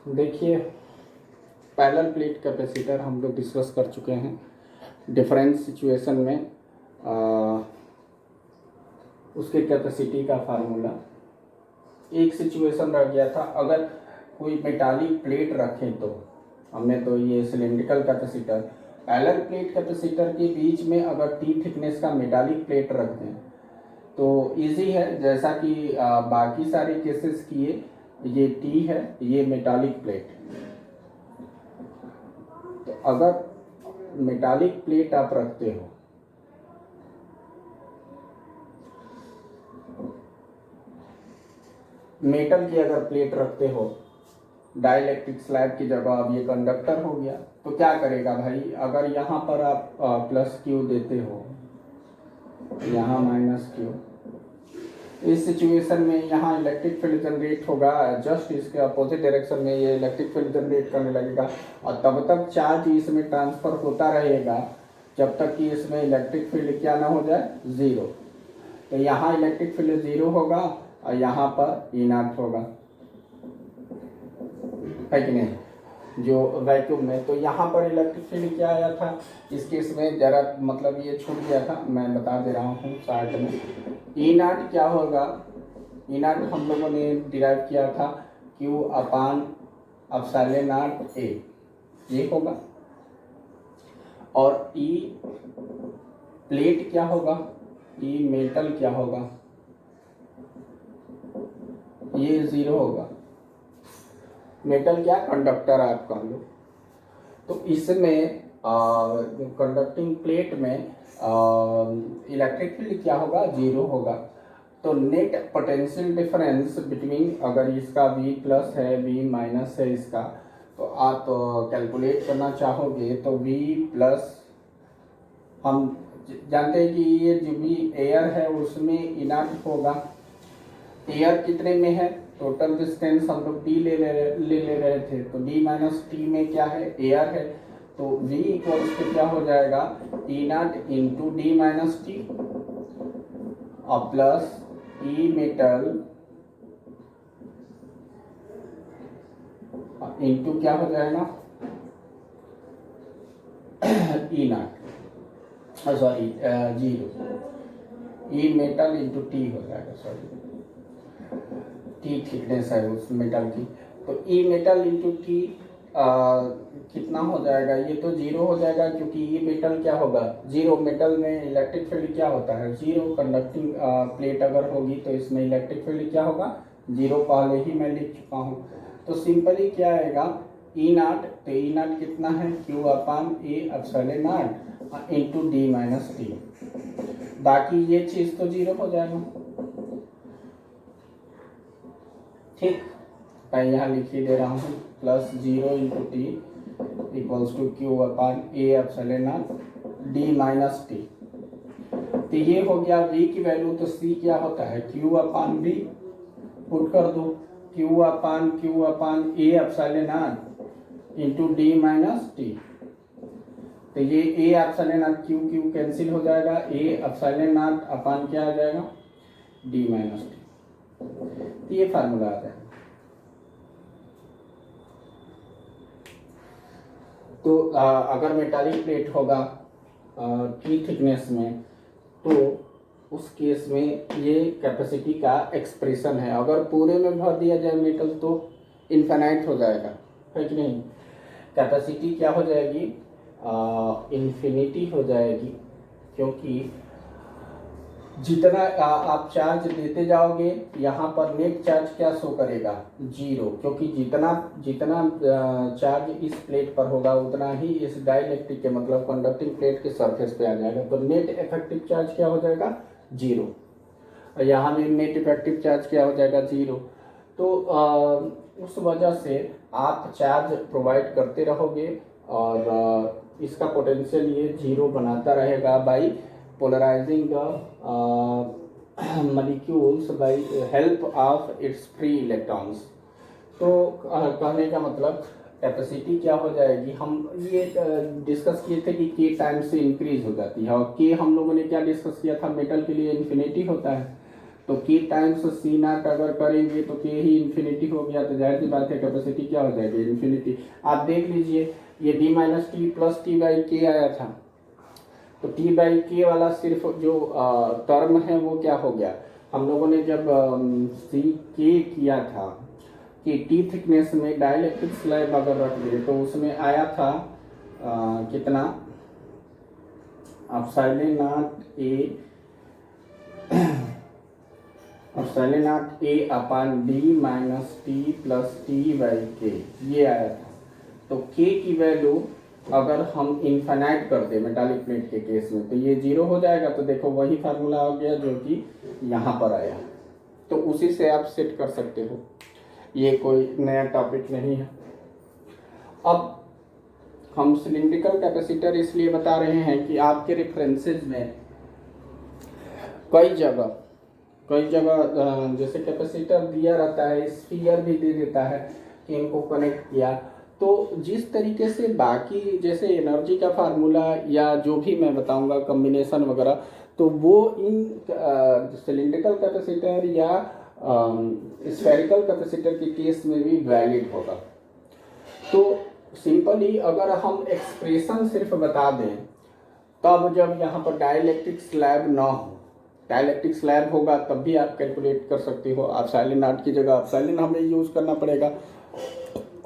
देखिए, parallel plate capacitor हम लोग डिस्कस कर चुके हैं। डिफरेंट सिचुएशन में उसके कैपेसिटी का फार्मूला। एक सिचुएशन रह गया था, अगर कोई मेटालिक प्लेट रखें तो हमने तो ये cylindrical capacitor, parallel plate capacitor के बीच में अगर टी थिकनेस का मेटालिक प्लेट रख दें तो इजी है, जैसा कि बाकी सारे केसेस किए। ये टी है, ये मेटालिक प्लेट। तो अगर मेटालिक प्लेट आप रखते हो, मेटल की अगर प्लेट रखते हो डाइलेक्ट्रिक स्लैब की जगह, अब ये कंडक्टर हो गया, तो क्या करेगा भाई, अगर यहाँ पर आप प्लस क्यू देते हो, यहाँ माइनस क्यू, इस सिचुएशन में यहाँ इलेक्ट्रिक फील्ड जनरेट होगा, जस्ट इसके अपोजिट डायरेक्शन में ये इलेक्ट्रिक फील्ड जनरेट करने लगेगा और तब तक चार्ज इसमें ट्रांसफर होता रहेगा जब तक कि इसमें इलेक्ट्रिक फील्ड क्या ना हो जाए, ज़ीरो। तो यहाँ इलेक्ट्रिक फील्ड ज़ीरो होगा और यहाँ पर ई नॉट होगा, है कि नहीं, जो वैक्यूम में। तो यहाँ पर इलेक्ट्रिक फील्ड क्या आया था, इस केस में जरा मतलब ये छूट गया था, मैं बता दे रहा हूँ चार्ट में। ई नॉट क्या होगा, ई नॉट हम लोगों ने डिराइव किया था क्यू अपान एप्सिलॉन नॉट ए, ये होगा। और ई प्लेट क्या होगा, ई मेटल क्या होगा, ये ज़ीरो होगा। मेटल क्या, कंडक्टर आप कह लो। तो इसमें कंडक्टिंग प्लेट में इलेक्ट्रिक फील्ड क्या होगा, ज़ीरो होगा। तो नेट पोटेंशियल डिफरेंस बिटवीन, अगर इसका V प्लस है, V माइनस है इसका, तो आप कैलकुलेट करना चाहोगे तो V प्लस, हम जानते हैं कि ये जो भी एयर है उसमें इनर्ट होगा। एयर कितने में है, टोटल डिस्टेंस हम लोग डी ले रहे थे, तो डी माइनस टी में क्या है, एयर है। तो V इक्वल्स टू क्या हो जाएगा, E naught into D minus T और प्लस ई मेटल इंटू क्या हो जाएगा, E naught, sorry zero, E metal into T हो जाएगा, सॉरी टी थिकनेस है उस मेटल की। तो ई मेटल इंटू टी कितना हो जाएगा, ये तो जीरो हो जाएगा क्योंकि ई मेटल क्या होगा, जीरो। मेटल में इलेक्ट्रिक फील्ड क्या होता है, जीरो। कंडक्टिंग प्लेट अगर होगी तो इसमें इलेक्ट्रिक फील्ड क्या होगा, जीरो, पहले ही मैं लिख चुका हूँ। तो सिंपली क्या आएगा, ई नॉट, तो ई नॉट कितना है, Q upon A epsilon not into D minus T. बाकी ये चीज़ तो जीरो हो जाएगा, ठीक। मैं यहाँ लिख ही दे रहा हूँ, plus zero into T equals to Q upon A epsilon not D minus T. तो ये हो गया V की वैल्यू। तो C क्या होता है, Q अपान B, पुट कर दो, Q upon A epsilon not into D minus T. तो ये ए epsilon naught Q Q cancel हो जाएगा, ए एप्सिलॉन नॉट अपान क्या आ जाएगा, डी माइनस टी। तो ये फार्मूला आता है। तो अगर मेटालिक प्लेट होगा टी थिकनेस में, तो उस केस में ये कैपेसिटी का एक्सप्रेशन है। अगर पूरे में भर दिया जाए मेटल तो इनफाइनाइट हो जाएगा, है कि नहीं। कैपेसिटी क्या हो जाएगी, इन्फिनिटी हो जाएगी, क्योंकि जितना आप चार्ज देते जाओगे यहाँ पर नेट चार्ज क्या शो करेगा, जीरो। क्योंकि जितना चार्ज इस प्लेट पर होगा उतना ही इस डाइलेक्ट्रिक के मतलब कंडक्टिंग प्लेट के सरफेस पे आ जाएगा। तो नेट इफेक्टिव चार्ज क्या हो जाएगा, जीरो। और यहाँ में नेट इफेक्टिव चार्ज क्या हो जाएगा, जीरो। तो उस वजह से आप चार्ज प्रोवाइड करते रहोगे और इसका पोटेंशियल ये जीरो बनाता रहेगा by polarizing the molecules by help of its free electrons। तो कहने का मतलब कैपेसिटी क्या हो जाएगी, हम ये डिस्कस किए थे कि के टाइम से इंक्रीज हो जाती है, और के हम लोगों ने क्या डिस्कस किया था, मेटल के लिए इन्फिनिटी होता है। तो के टाइम्स सी नॉट अगर करेंगे तो के ही इन्फिनिटी हो गया, तो जाहिर सी बात है कैपेसिटी क्या हो जाएगी, इन्फिनिटी। आप देख लीजिए ये D minus T plus T by के आया था, तो टी बाई के वाला सिर्फ जो टर्म है वो क्या हो गया, हम लोगों ने जब सी के किया था कि टी थिकनेस में डाइलेक्ट्रिक स्लैब अगर रख दिए तो उसमें आया था कितना, epsilon not A upon D minus T plus T by के, ये आया था। तो के की वैल्यू अगर हम इनफाइनाइट कर दें मेटालिक प्लेट के केस में तो ये 0 हो जाएगा। तो देखो वही फार्मूला आ गया जो कि यहाँ पर आया, तो उसी से आप सेट कर सकते हो, ये कोई नया टॉपिक नहीं है। अब हम सिलिंड्रिकल कैपेसिटर इसलिए बता रहे हैं कि आपके रेफरेंसेज में कई जगह जैसे कैपेसिटर दिया रहता है, स्फीयर भी दे देता है कि इनको कनेक्ट किया, तो जिस तरीके से बाकी जैसे एनर्जी का फार्मूला या जो भी मैं बताऊंगा कॉम्बिनेशन वगैरह, तो वो इन सिलिंड्रिकल कैपेसिटर या स्फेरिकल कैपेसिटर के केस में भी वैलिड होगा। तो सिंपली अगर हम एक्सप्रेशन सिर्फ बता दें, तब जब यहाँ पर डाइलेक्ट्रिक स्लैब ना हो, डाइलेक्ट्रिक स्लैब होगा तब भी आप कैलकुलेट कर सकते हो, एप्सिलॉन नॉट की जगह एप्सिलॉन हमें यूज़ करना पड़ेगा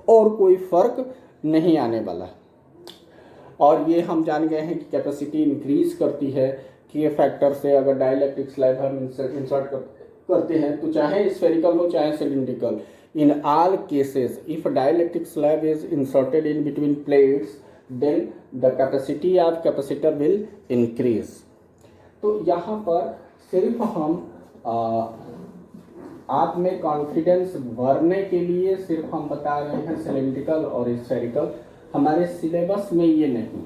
और कोई फर्क नहीं आने वाला। और ये हम जान गए हैं कि कैपेसिटी इंक्रीज करती है के फैक्टर से अगर डाइलेक्ट्रिक स्लैब हम इंसर्ट करते हैं, तो चाहे स्फेरिकल हो चाहे cylindrical, in all cases if dielectric slab is inserted in between plates then the capacity of capacitor will increase. तो यहाँ पर सिर्फ हम आप में कॉन्फिडेंस भरने के लिए सिर्फ हम बता रहे हैं सिलिंड्रिकल और स्फेरिकल, हमारे सिलेबस में ये नहीं।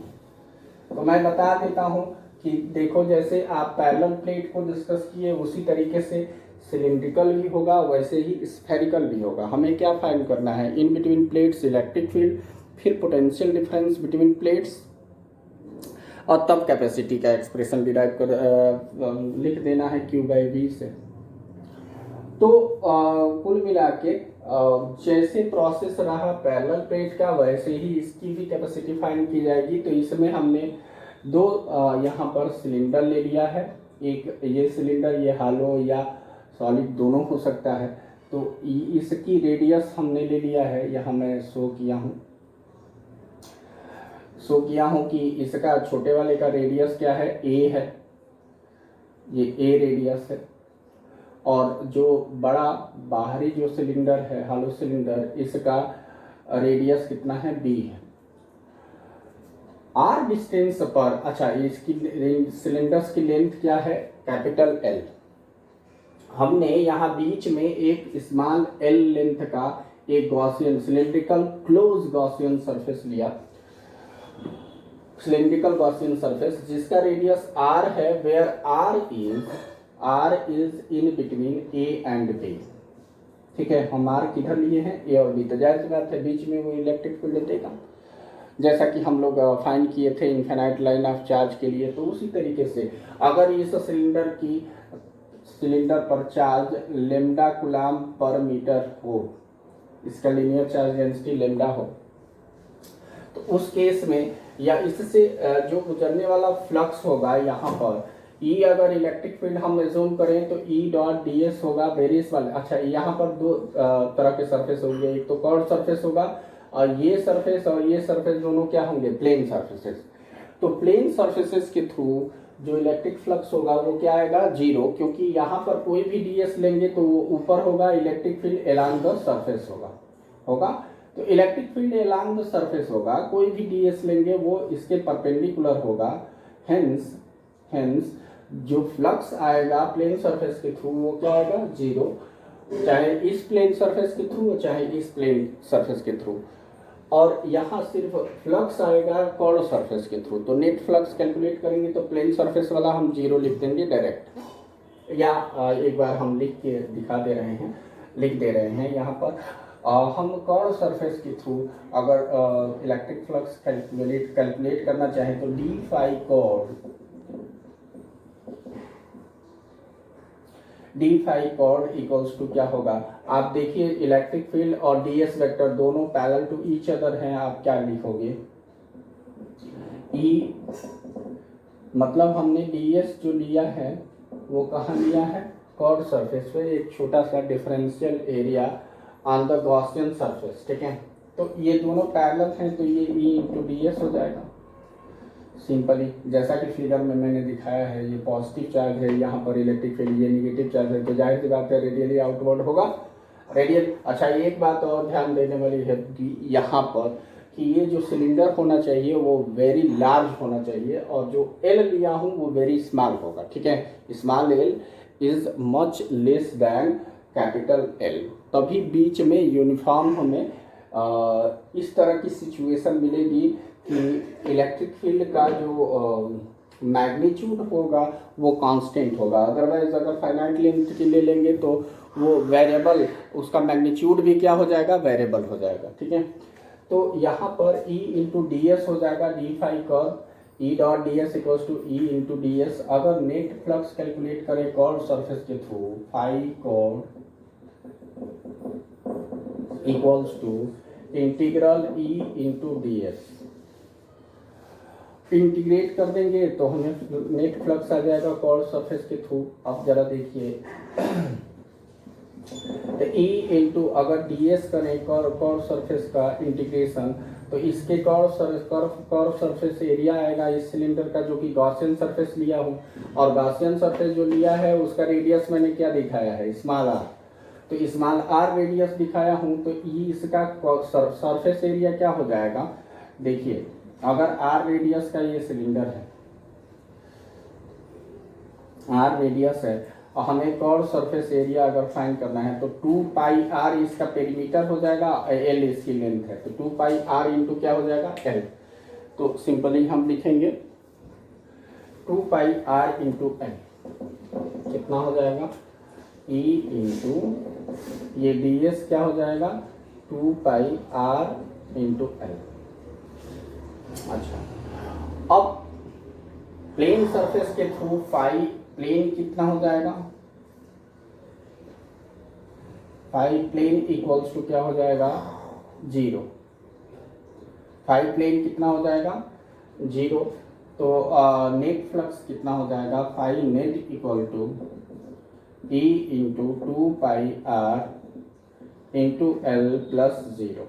तो मैं बता देता हूँ कि देखो जैसे आप पैरेलल प्लेट को डिस्कस किए उसी तरीके से सिलिंड्रिकल भी होगा, वैसे ही स्फेरिकल भी होगा। हमें क्या फाइंड करना है, इन बिटवीन प्लेट्स इलेक्ट्रिक फील्ड, फिर पोटेंशियल डिफरेंस बिटवीन प्लेट्स, और तब कैपेसिटी का एक्सप्रेशन डिराइव कर लिख देना है Q बाई V से। तो कुल मिला के जैसे प्रोसेस रहा पैरेलल प्लेट का, वैसे ही इसकी भी कैपेसिटी फाइंड की जाएगी। तो इसमें हमने दो यहाँ पर सिलेंडर ले लिया है, एक ये सिलेंडर, ये हालो या सॉलिड दोनों हो सकता है। तो इसकी रेडियस हमने ले लिया है, यहाँ मैं शो किया हूँ कि इसका छोटे वाले का रेडियस क्या है, A है, ये A रेडियस है, और जो बड़ा बाहरी जो सिलेंडर है हालो सिलेंडर, इसका रेडियस कितना है, B है। R डिस्टेंस पर, अच्छा इसकी सिलेंडर्स की लेंथ क्या है, कैपिटल L। हमने यहाँ बीच में एक स्मॉल L लेंथ का एक Gaussian cylindrical close Gaussian surface लिया, सिलिंड्रिकल गॉसियन सरफेस जिसका रेडियस R है, where R is in between A and B। ठीक है, हम R किधर लिए हैं, A और B, तो जाहिर सी बात है बीच में वो इलेक्ट्रिक फील्ड देगा, जैसा कि हम लोग फाइंड किए थे इनफाइनाइट लाइन ऑफ चार्ज के लिए। तो उसी तरीके से अगर इस सिलेंडर पर charge lambda coulomb per metre हो, इसका लीनियर चार्ज डेंसिटी लेमडा हो, तो उस केस में या इससे जो गुजरने वाला फ्लक्स होगा यहाँ पर E, अगर इलेक्ट्रिक फील्ड हम एज्यूम करें तो E डॉट डी एस होगा बेरिस वाले। अच्छा यहाँ पर दो तरह के सरफेस होंगे, एक तो कर्व सरफेस होगा और ये सरफेस दोनों क्या होंगे, प्लेन सरफेसेस। तो प्लेन सरफेसेस के थ्रू जो इलेक्ट्रिक फ्लक्स होगा वो क्या आएगा, 0, क्योंकि यहाँ पर कोई भी ds लेंगे तो वो ऊपर होगा, electric field along the surface होगा। तो electric field along the surface होगा, कोई भी ds लेंगे वो इसके परपेंडिकुलर होगा, हेंस जो फ्लक्स आएगा प्लेन सरफेस के थ्रू वो क्या आएगा, 0, चाहे इस प्लेन सरफेस के थ्रू चाहे इस प्लेन सरफेस के थ्रू। और यहाँ सिर्फ फ्लक्स आएगा कर्व सरफेस के थ्रू। तो नेट फ्लक्स कैलकुलेट करेंगे तो प्लेन सरफेस वाला हम 0 लिख देंगे डायरेक्ट, या एक बार हम लिख दे रहे हैं यहाँ पर हम कर्व सरफेस के थ्रू अगर इलेक्ट्रिक फ्लक्स कैलकुलेट करना चाहें तो d phi curve D phi chord equals to क्या होगा, आप देखिए इलेक्ट्रिक फील्ड और डी एस वेक्टर दोनों पैरेलल टू ईच अदर हैं, आप क्या लिखोगे, ई मतलब हमने डी एस जो लिया है वो कहाँ लिया है, कॉर्ड सरफेस पे एक छोटा सा differential area on the Gaussian surface, ठीक है। तो ये दोनों पैरेलल हैं तो ये ई इंटू डी एस हो जाएगा सिंपली, जैसा कि फिगर में मैंने दिखाया है। ये पॉजिटिव चार्ज है, यहाँ पर इलेक्ट्रिक फील्ड, ये नेगेटिव चार्ज है, तो जाहिर सी बात है रेडियली आउटवर्ड होगा, रेडियल। अच्छा एक बात और ध्यान देने वाली है कि यहाँ पर कि ये जो सिलेंडर होना चाहिए वो वेरी लार्ज होना चाहिए और जो एल लिया हूँ वो वेरी स्मॉल होगा, ठीक है। Small L is much less than capital L, तभी बीच में यूनिफॉर्म हमें इस तरह की सिचुएशन मिलेगी कि इलेक्ट्रिक फील्ड का जो मैग्नीट्यूड होगा वो कांस्टेंट होगा। अदरवाइज अगर फाइनाइट लेंथ के लिए लेंगे तो वो वेरिएबल, उसका मैग्नीट्यूड भी क्या हो जाएगा, वेरिएबल हो जाएगा, ठीक है। तो यहाँ पर E इंटू डी एस हो जाएगा D phi curve, E dot D S equals to E into D S. अगर नेट फ्लक्स कैलकुलेट करें कर्व सरफेस के थ्रू, phi curve equals to integral E into D S. Integrate कर देंगे तो हमें नेट फ्लक्स आ जाएगा कर्व सरफेस के थ्रू। अब जरा देखिए तो E इंटू अगर डी एस करें कर्व सरफेस का इंटीग्रेशन, तो इसके कर्व सरफेस एरिया आएगा इस सिलेंडर का जो कि गॉसियन सरफेस लिया हूँ, और गॉसियन सरफेस जो लिया है उसका रेडियस मैंने क्या दिखाया है, स्मॉल आर। तो स्मॉल आर रेडियस दिखाया हूँ तो E इसका सरफेस एरिया क्या हो जाएगा, देखिए अगर आर रेडियस का ये सिलेंडर है, आर रेडियस है और हमें कर्व सरफेस एरिया अगर फाइंड करना है तो 2 पाई आर इसका पेरीमीटर हो जाएगा, एल इसकी लेंथ है, तो 2 पाई आर इंटू क्या हो जाएगा, एल। तो सिंपली हम लिखेंगे 2 पाई आर इंटू एल कितना हो जाएगा, ई इंटू ये डी एस क्या हो जाएगा 2 पाई आर इंटू एल। अच्छा अब प्लेन सरफेस के थ्रू फाई प्लेन कितना हो जाएगा, फाई प्लेन इक्वल्स टू क्या हो जाएगा 0, फाई प्लेन कितना हो जाएगा 0। तो नेट फ्लक्स कितना हो जाएगा, phi net equal to E into 2 pi R into L plus 0।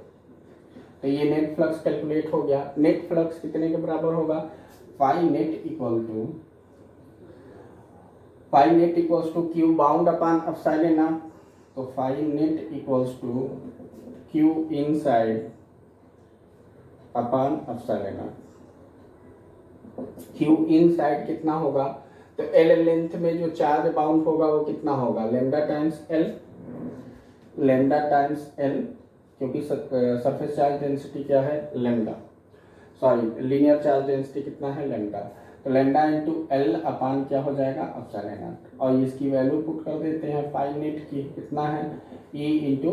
तो ये नेट फ्लक्स कैलकुलेट हो गया। नेट फ्लक्स कितने के बराबर होगा, phi net equals to Q bound upon epsilon not. तो phi net equals to Q inside upon epsilon naught. Q inside कितना होगा, तो एल लेंथ में जो चार्ज बाउंड होगा वो कितना होगा, लेमडा टाइम्स एल, क्योंकि सरफेस चार्ज डेंसिटी क्या है, lambda, sorry linear charge density कितना है, लेमडा। तो लेमडा इंटू एल अपान क्या हो जाएगा, एप्सिलॉन नॉट। और इसकी वैल्यू पुट कर देते हैं पाई नेट की, कितना है E into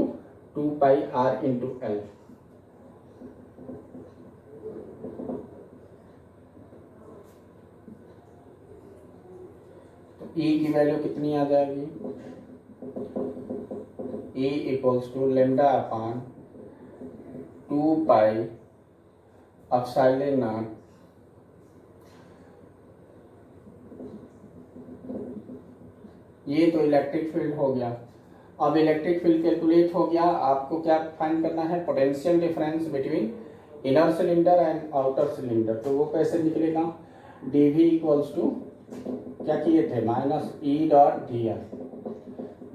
2 pi R into L. तो ई की वैल्यू कितनी आ जाएगी, E equals to lambda upon 2 pi epsilon not ये तो इलेक्ट्रिक फील्ड हो गया। अब इलेक्ट्रिक फील्ड कैलकुलेट हो गया, आपको क्या फाइंड करना है, potential difference between inner cylinder and outer cylinder. तो वो कैसे निकलेगा, डी वी इक्वल्स टू क्या किए थे, minus E dot D R.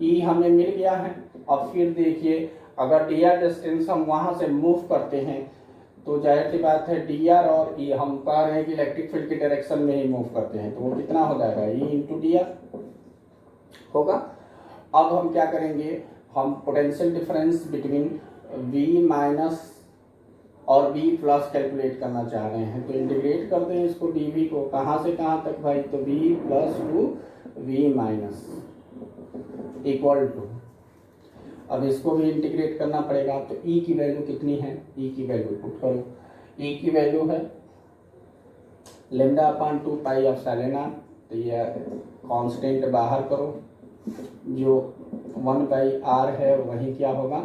E हमें मिल गया है। अब फिर देखिए अगर डी आर डिस्टेंस हम वहाँ से मूव करते हैं तो जाहिर सी बात है डी आर और ई हम कह रहे हैं कि इलेक्ट्रिक फील्ड की डायरेक्शन में ही मूव करते हैं, तो वो कितना हो जाएगा, ई इंटू डी आर होगा। अब हम क्या करेंगे, हम potential difference between V minus और V प्लस कैलकुलेट करना चाह रहे हैं, तो इंटीग्रेट कर दें इसको dV को, कहाँ से कहाँ तक भाई, तो V plus to V minus equal to, अब इसको भी इंटीग्रेट करना पड़ेगा। तो E की वैल्यू कितनी है, E की वैल्यू पुट करो, E की वैल्यू है lambda upon 2 pi epsilon not. तो ये कांस्टेंट बाहर करो, जो 1/r है वही क्या होगा,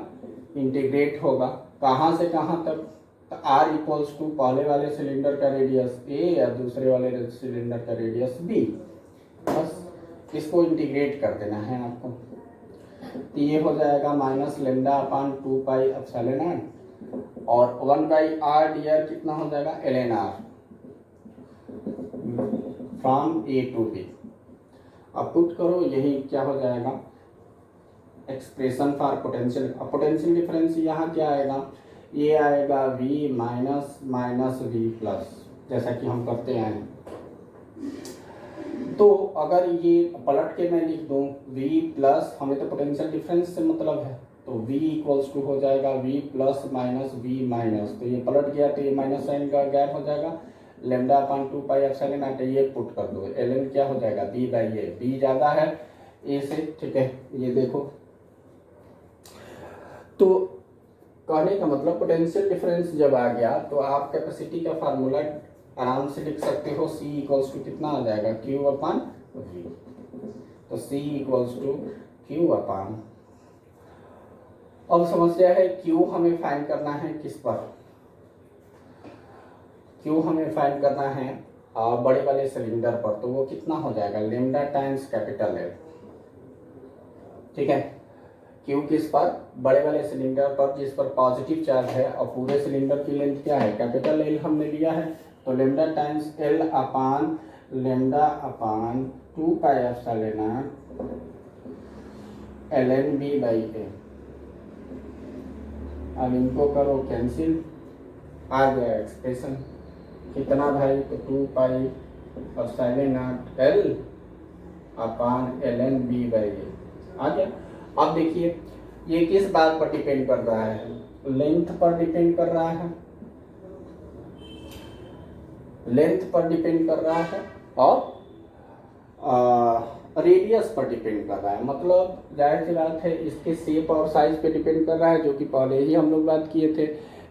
इंटीग्रेट होगा कहाँ से कहाँ तक, तो r इक्वल्स टू पहले वाले सिलेंडर का रेडियस a या दूसरे वाले सिलेंडर का रेडियस b, बस इसको इंटीग्रेट कर देना है आपको। तो ये हो जाएगा माइनस लेमडा अपान 2π/r और 1/r dr कितना हो जाएगा, ln r from a to b। अब पुट करो, यही क्या हो जाएगा, एक्सप्रेशन फॉर पोटेंशियल। अब पोटेंशियल डिफरेंस यहाँ क्या आएगा, ये आएगा v minus minus v plus, जैसा कि हम करते हैं। तो अगर ये पलट के मैं लिख दूँ v प्लस, हमें तो पोटेंशियल डिफरेंस से मतलब है, तो v इक्वल्स टू हो जाएगा v plus minus v minus, तो ये पलट गया तो ये माइनस साइन का गैप हो जाएगा, लेमडा अपान 2π/r, ये पुट कर दो, ln क्या हो जाएगा b/a, b ज़्यादा है a से, ठीक है। ये देखो, तो कहने का मतलब पोटेंशियल डिफरेंस जब आ गया तो आप कैपेसिटी का फार्मूला आराम से लिख सकते हो, C इक्वल्स टू कितना आ जाएगा, Q/V। तो C इक्वल्स टू Q/, अब समस्या है Q हमें फाइंड करना है किस पर, Q हमें फाइंड करना है बड़े वाले सिलेंडर पर, तो वो कितना हो जाएगा, लेमडा टाइम्स कैपिटल L, ठीक है। Q किस पर, बड़े वाले सिलेंडर पर जिस पर पॉजिटिव चार्ज है और पूरे सिलेंडर की लेंथ क्या है, कैपिटल L हमने लिया है, तो lambda times L upon lambda upon 2π/r ln b/a। अब इनको करो कैंसिल, आ गया एक्सप्रेशन कितना भाई, तो 2π/0 L अपान ln b/a आ गया। अब देखिए ये किस बात पर डिपेंड कर रहा है, लेंथ पर डिपेंड कर रहा है, लेंथ पर डिपेंड कर रहा है और रेडियस पर डिपेंड कर रहा है, मतलब जाहिर सी बात है इसके शेप और साइज पे डिपेंड कर रहा है, जो कि पहले ही हम लोग बात किए थे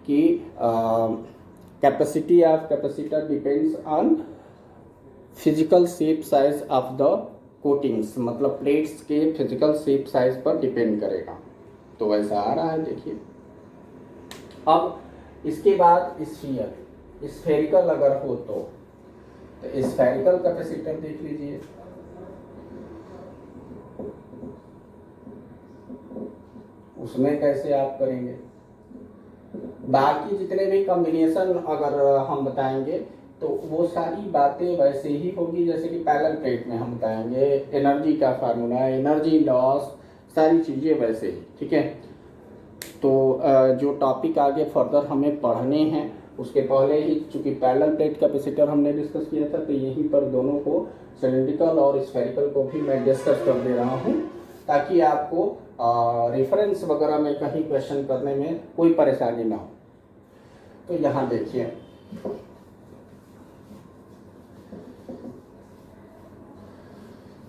कि capacity of capacitor depends on physical shape size of the coatings, मतलब प्लेट्स के फिजिकल शेप साइज पर डिपेंड करेगा। तो वैसा आ रहा है, देखिए। अब इसके बाद स्फीयर, स्फेरिकल अगर हो तो स्फेरिकल कैपेसिटर देख लीजिए, उसमें कैसे आप करेंगे, बाकी जितने भी कॉम्बिनेशन अगर हम बताएंगे तो वो सारी बातें वैसे ही होगी जैसे कि पैरेलल प्लेट में हम बताएंगे, एनर्जी का फार्मूला, एनर्जी लॉस, सारी चीज़ें वैसे ही, ठीक है। तो जो टॉपिक आगे फर्दर हमें पढ़ने हैं उसके पहले ही चूँकि पैरेलल प्लेट कैपेसिटर हमने डिस्कस किया था, तो यहीं पर दोनों को सिलिंड्रिकल और स्फेरिकल को भी मैं डिस्कस कर दे रहा हूँ ताकि आपको रेफरेंस वगैरह में कहीं क्वेश्चन करने में कोई परेशानी ना हो। तो यहाँ देखिए,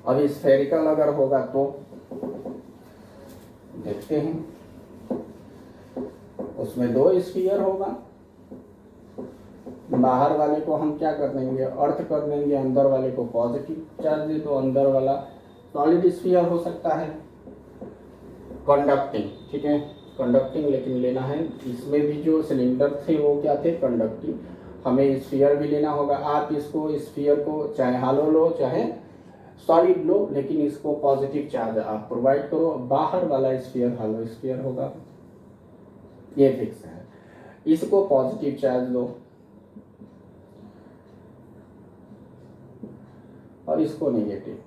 अब स्फेरिकल अगर होगा तो देखते हैं, उसमें 2 स्फीयर होगा, बाहर वाले को हम क्या कर देंगे, अर्थ कर देंगे, अंदर वाले को पॉजिटिव चार्ज दे, तो अंदर वाला सॉलिड स्फीयर हो सकता है, कंडक्टिंग, ठीक है, कंडक्टिंग लेकिन लेना है, इसमें भी जो सिलेंडर थे वो क्या थे, कंडक्टिंग, हमें स्फीयर भी लेना होगा। आप इसको स्फीयर को चाहे हालो लो चाहे सॉलिड लो, लेकिन इसको पॉजिटिव चार्ज आप प्रोवाइड करो, बाहर वाला स्फीयर हालो स्फीयर होगा, ये फिक्स है। इसको पॉजिटिव चार्ज लो और इसको नेगेटिव,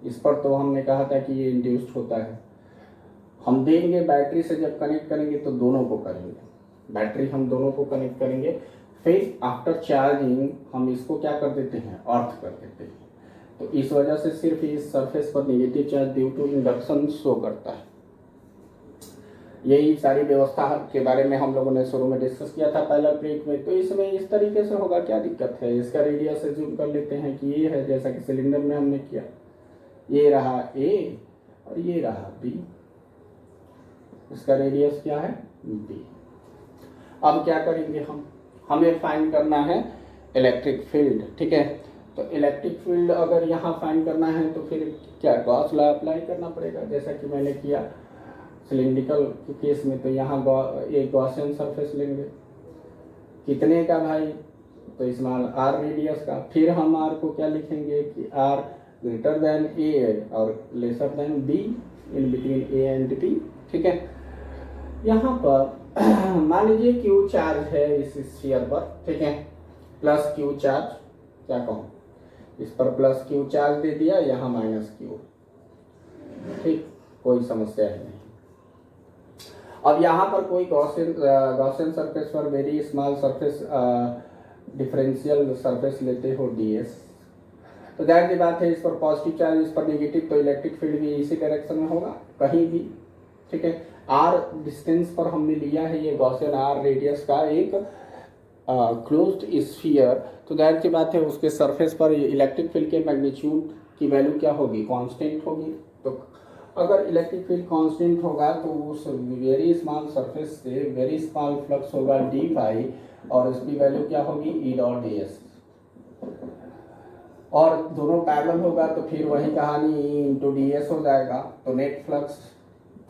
इस पर तो हमने कहा था कि ये इंड्यूस्ड होता है, हम देंगे बैटरी से जब कनेक्ट करेंगे तो दोनों को करेंगे, बैटरी हम दोनों को कनेक्ट करेंगे, फिर आफ्टर चार्जिंग हम इसको क्या कर देते हैं, अर्थ कर देते हैं, तो इस वजह से सिर्फ इस सरफेस पर negative charge due to induction show करता है। यही सारी व्यवस्था के बारे में हम लोगों ने शुरू में डिस्कस किया था पैरेलल प्लेट में। तो इसमें इस तरीके से होगा, क्या दिक्कत है, इसका रेडियस एज्यूम कर लेते हैं कि ये है, जैसा कि सिलेंडर में हमने किया, ये रहा A और ये रहा B, इसका रेडियस क्या है B। अब क्या करेंगे, हमें फाइंड करना है इलेक्ट्रिक फील्ड, ठीक है। तो इलेक्ट्रिक फील्ड अगर यहाँ फाइंड करना है तो फिर क्या गॉस लॉ अप्लाई करना पड़ेगा, जैसा कि मैंने किया सिलिंड्रिकल के केस में। तो यहाँ एक गॉसियन सरफेस लेंगे, कितने का भाई, तो स्मॉल आर रेडियस का। फिर हम आर को क्या लिखेंगे कि आर ग्रेटर देन ए और lesser than B, in between A and B. ठीक है, यहाँ पर मान लीजिए क्यू चार्ज है इस स्फीयर पर, ठीक है, प्लस क्यू चार्ज, क्या कहूँ, इस पर प्लस क्यू चार्ज दे दिया, यहाँ माइनस क्यू। ठीक, कोई समस्या है नहीं। अब यहाँ पर कोई गॉसियन सरफेस पर very small surface differential surface लेते हो ds, तो जाहिर सी बात है इस पर पॉजिटिव चार्ज, इस पर नेगेटिव, तो इलेक्ट्रिक फील्ड भी इसी डायरेक्शन में होगा कहीं भी। ठीक है, आर डिस्टेंस पर हमने लिया है ये गॉसियन आर रेडियस का एक क्लोज्ड स्फीयर, तो जाहिर सी बात है उसके सरफेस पर इलेक्ट्रिक फील्ड के मैग्नीट्यूड की वैल्यू क्या होगी, कांस्टेंट होगी। तो अगर इलेक्ट्रिक फील्ड कांस्टेंट होगा तो उस वेरी स्मॉल सरफेस से वेरी स्मॉल फ्लक्स होगा डी फाई, और इसकी वैल्यू क्या होगी ई डॉट डी एस, और दोनों पैरेलल होगा तो फिर वही कहानी ई इंटू डी एस हो जाएगा। तो net flux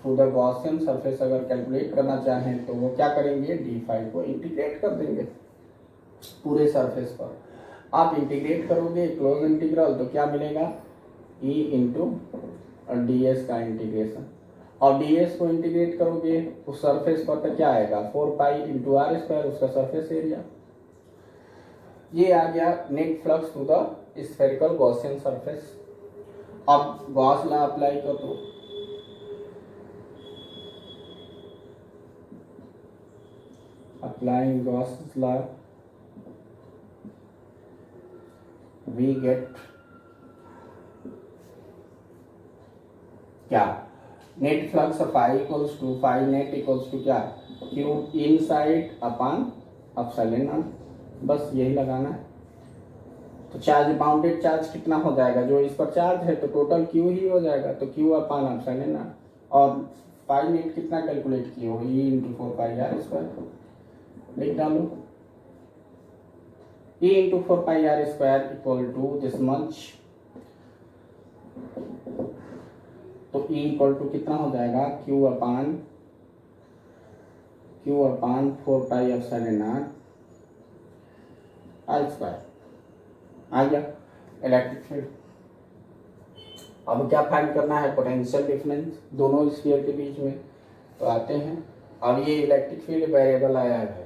through the Gaussian surface अगर कैलकुलेट करना चाहें तो वो क्या करेंगे, डी फाई को इंटीग्रेट कर देंगे पूरे सरफेस पर। आप इंटीग्रेट करोगे क्लोज इंटीग्रल तो क्या मिलेगा, ई इंटू डी एस का इंटीग्रेशन, और डी एस को इंटीग्रेट करोगे उस सरफेस पर तो क्या आएगा, 4 पाई इंटू आर स्क्वायर, उसका सरफेस एरिया। ये आ गया net flux to the spherical Gaussian surface. अब गॉस लॉ अप्लाई कर दो, applying Gauss's law we get क्या, net flux phi equals to phi net equals to क्या, Q inside upon epsilon naught, बस यही लगाना है। तो चार्ज बाउंडेड चार्ज कितना हो जाएगा, जो इस पर चार्ज है तो टोटल क्यू ही हो जाएगा, तो क्यू अपॉन एप्सिलॉन नॉट, और फाई नेट कितना कैलकुलेट किए हो, E into 4 pi R square लिख डालो, E into 4 pi R square equal to this much, तो E इक्वल टू कितना हो जाएगा, Q upon 4 pi epsilon naught R square. आ गया इलेक्ट्रिक फील्ड। अब क्या फाइंड करना है, पोटेंशियल डिफरेंस दोनों स्फीयर के बीच में, तो आते हैं। अब ये इलेक्ट्रिक फील्ड वेरिएबल आया है,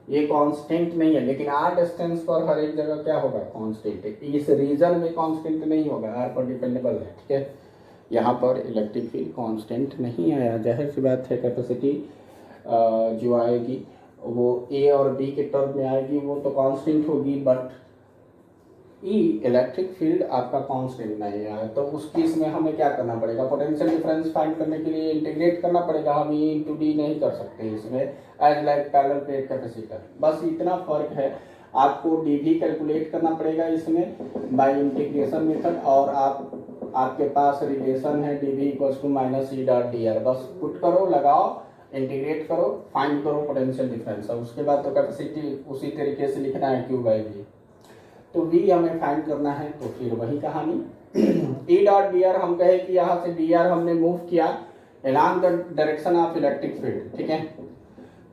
ये कांस्टेंट नहीं है, लेकिन आर डिस्टेंस पर हर एक जगह क्या होगा, कांस्टेंट है। इस रीजन में कांस्टेंट नहीं होगा, आर पर डिपेंडेबल है। ठीक है, यहाँ पर इलेक्ट्रिक फील्ड कांस्टेंट नहीं आया, जाहिर सी बात है कैपेसिटी जो आएगी वो ए और बी के टर्म में आएगी, वो तो कांस्टेंट होगी, बट ई इलेक्ट्रिक फील्ड आपका कांस्टेंट नहीं आया। तो उस केस में हमें क्या करना पड़ेगा, पोटेंशियल डिफरेंस फाइंड करने के लिए इंटीग्रेट करना पड़ेगा, हम ई इंटू डी नहीं कर सकते इसमें, as like parallel plate capacitor. बस इतना फर्क है, आपको डी भी कैलकुलेट करना पड़ेगा इसमें बाय इंटीग्रेशन मेथड, और आपके पास रिलेशन है D V equals to minus E dot D R, बस पुट करो, लगाओ, इंटीग्रेट करो, फाइंड करो पोटेंशियल डिफरेंस, और उसके बाद तो कैपेसिटी उसी तरीके से लिखना है क्यू बाई वी। तो v हमें फाइंड करना है, तो फिर वही कहानी E डॉट डी आर, हम कहे कि यहाँ से डी आर हमने मूव किया along the direction of electric field. ठीक है,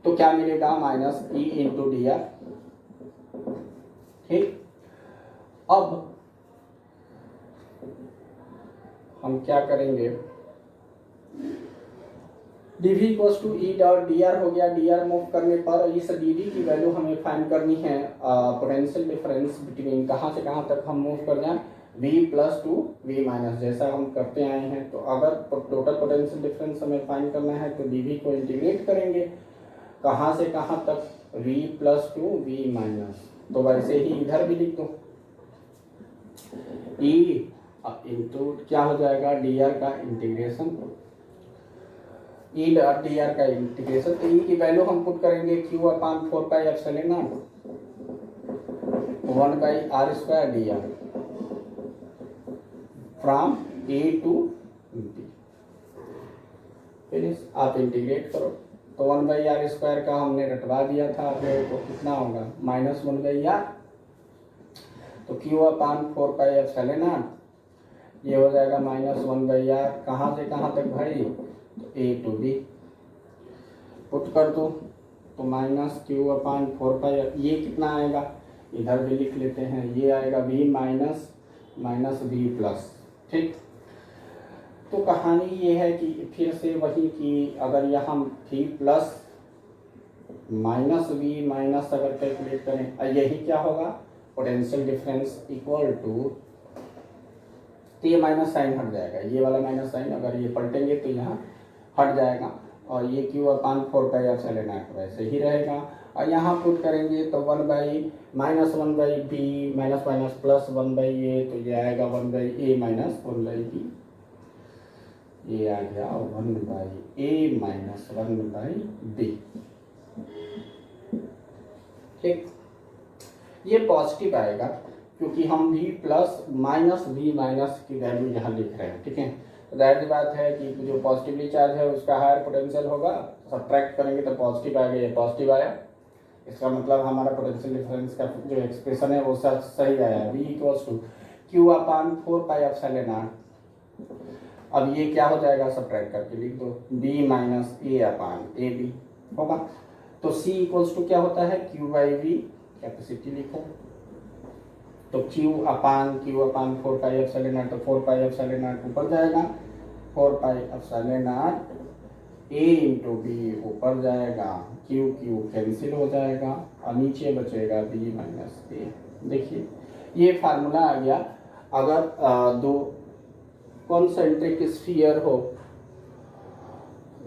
तो क्या मिलेगा, minus E into D R. ठीक, अब हम क्या करेंगे, dv equals to E dot D R हो गया, डी आर मूव करने पर इस dv की वैल्यू हमें फाइंड करनी है, पोटेंशियल डिफरेंस बिटवीन कहाँ से कहाँ तक हम मूव कर जाएं, v plus to v minus, जैसा हम करते आए हैं। तो अगर टोटल पोटेंशियल डिफरेंस हमें फाइंड करना है तो dv को इंटीग्रेट करेंगे कहाँ से कहाँ तक, v plus to v minus, तो वैसे ही इधर भी लिख दो, e इंटू क्या हो जाएगा, डी आर का integration, E dot D R का इंटीग्रेशन, तो ई की वैल्यू हम पुट करेंगे Q upon 4 pi epsilon not 1 by R square D R from A to B. Finish, आप इंटीग्रेट करो, तो 1 बाई आर स्क्वायर का हमने रटवा दिया था आप लोगों को, कितना होगा, -1 बाई आर, तो Q upon 4 pi epsilon not ये हो जाएगा -1/r, कहाँ से कहाँ तक भाई, तो A to B पुट कर दो तो -Q अपान 4 पाई, ये कितना आएगा इधर भी लिख लेते हैं, ये आएगा V माइनस V प्लस। ठीक, तो कहानी ये है कि फिर से वही कि अगर यहाँ V plus minus V minus अगर कैलकुलेट करें, यही क्या होगा पोटेंशियल डिफरेंस इक्वल टू, तो ये माइनस साइन हट जाएगा, ये वाला माइनस साइन अगर ये पलटेंगे तो यहाँ हट जाएगा, और ये Q upon 4 pi epsilon not वैसे ही रहेगा। और यहाँ पुट करेंगे तो 1/-1/b minus minus plus 1/a, तो ये आएगा 1/a माइनस 1/b, ये आ गया 1/a माइनस 1/b। ठीक, ये पॉजिटिव आएगा क्योंकि हम v plus minus v minus की वैल्यू यहाँ लिख रहे हैं। ठीक है, तो जाहिर सी बात है कि जो पॉजिटिवली चार्ज है उसका हायर पोटेंशियल होगा, सब्ट्रैक्ट करेंगे तो पॉजिटिव आएगा, ये पॉजिटिव आया, इसका मतलब हमारा पोटेंशियल डिफरेंस का जो एक्सप्रेशन है वो सही आया, v equals to Q upon 4 pi epsilon not. अब ये क्या हो जाएगा, सब्ट्रैक्ट करके लिख दो, b minus a upon A B होगा। तो c इक्वल्स टू क्या होता है, Q/v, कैपेसिटी लिखो, तो Q upon 4 pi epsilon not, तो 4 पाई एप्सिलॉन नॉट ऊपर जाएगा, 4 pi epsilon not a into B ऊपर जाएगा, Q कैंसिल हो जाएगा और नीचे बचेगा b माइनस a। देखिए ये फार्मूला आ गया। अगर दो कॉन्सेंट्रिक स्फीयर हो,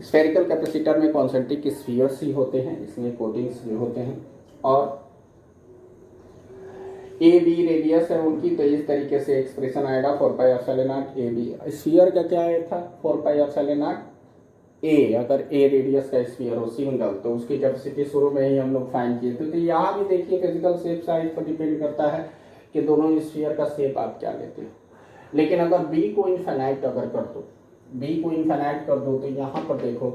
स्फेरिकल कैपेसिटर में कॉन्सेंट्रिक स्फीयर्स ही होते हैं, इसमें कोटिंग्स भी होते हैं, और ए बी रेडियस है उनकी, तो इस तरीके से एक्सप्रेशन आएगा 4 pi epsilon not A B. Sphere का क्या आया था, 4 पाई एप्सिलॉन नॉट ए, अगर ए रेडियस का स्फीयर हो सिंगल तो उसकी कैपेसिटी शुरू में ही हम लोग फाइंड किए थे। तो यहाँ भी देखिए फिजिकल शेप साइज पर डिपेंड करता है कि दोनों स्फीयर का शेप आप क्या लेते हो। लेकिन अगर बी को इनफाइनाइट अगर कर दो, बी को इनफाइनाइट कर दो, तो यहाँ पर देखो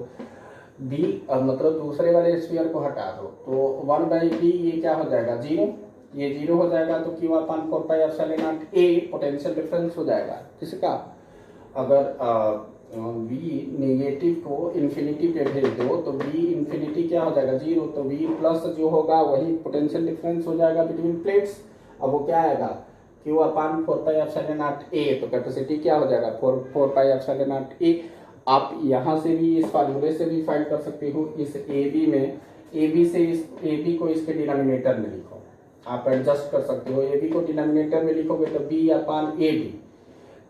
बी मतलब दूसरे वाले स्फीयर को हटा दो, तो 1/b ये क्या हो जाएगा, 0, ये 0 हो जाएगा, तो Q upon 4 pi epsilon not a potential difference हो जाएगा किसका, अगर v नेगेटिव को इन्फिनिटी पे भेज दो तो v इन्फिनिटी क्या हो जाएगा, 0, तो v प्लस जो होगा वही पोटेंशियल डिफरेंस हो जाएगा बिटवीन प्लेट्स। अब वो क्या आएगा, Q upon 4 pi epsilon not a, तो कैपेसिटी क्या हो जाएगा 4 पाई एप्सिलॉन नॉट a। आप यहाँ से भी इस फार्मूले से भी फाइंड कर सकते हो, इस AB में AB से इस AB को इसके डिनोमिनेटर में लिखो, आप एडजस्ट कर सकते हो, ए बी को डिनोमिनेटर में लिखोगे तो b अपान ए बी,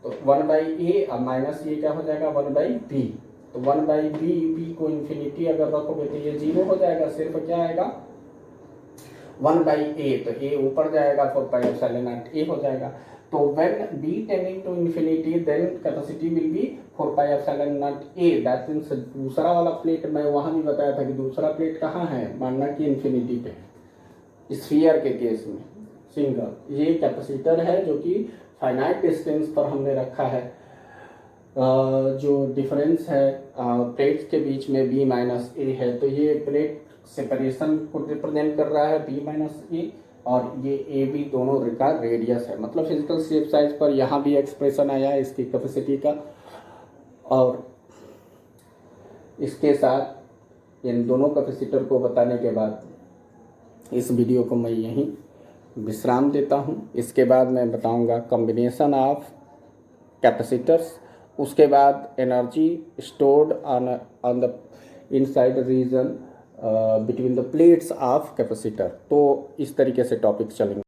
तो 1/a अब माइनस ये क्या हो जाएगा 1/b, तो 1/b, b को इन्फिनिटी अगर रखोगे तो ये 0 हो जाएगा, सिर्फ क्या आएगा 1/a, तो a ऊपर जाएगा 4 पाई एप्सिलॉन नॉट a हो जाएगा। तो when b tending to infinity then capacity will be 4 pi epsilon not a, that means दूसरा वाला प्लेट मैं वहां भी बताया था कि दूसरा प्लेट कहाँ है, मानना कि इन्फिनिटी पे है। स्फीयर के केस में सिंगल ये कैपेसिटर है जो कि फाइनाइट डिस्टेंस पर हमने रखा है, जो डिफरेंस है प्लेट्स के बीच में b माइनस ए है, तो ये प्लेट सेपरेशन को रिप्रेजेंट कर रहा है b माइनस ए, और ये ए बी दोनों का रेडियस है, मतलब फिजिकल शेप साइज पर यहाँ भी एक्सप्रेशन आया है इसकी कैपेसिटी का। और इसके साथ इन दोनों कैपेसिटर को बताने के बाद इस वीडियो को मैं यहीं विश्राम देता हूं। इसके बाद मैं बताऊंगा कॉम्बिनेशन ऑफ कैपेसिटर्स, उसके बाद energy stored on the inside region between the plates of capacitor. तो इस तरीके से टॉपिक चलेंगे।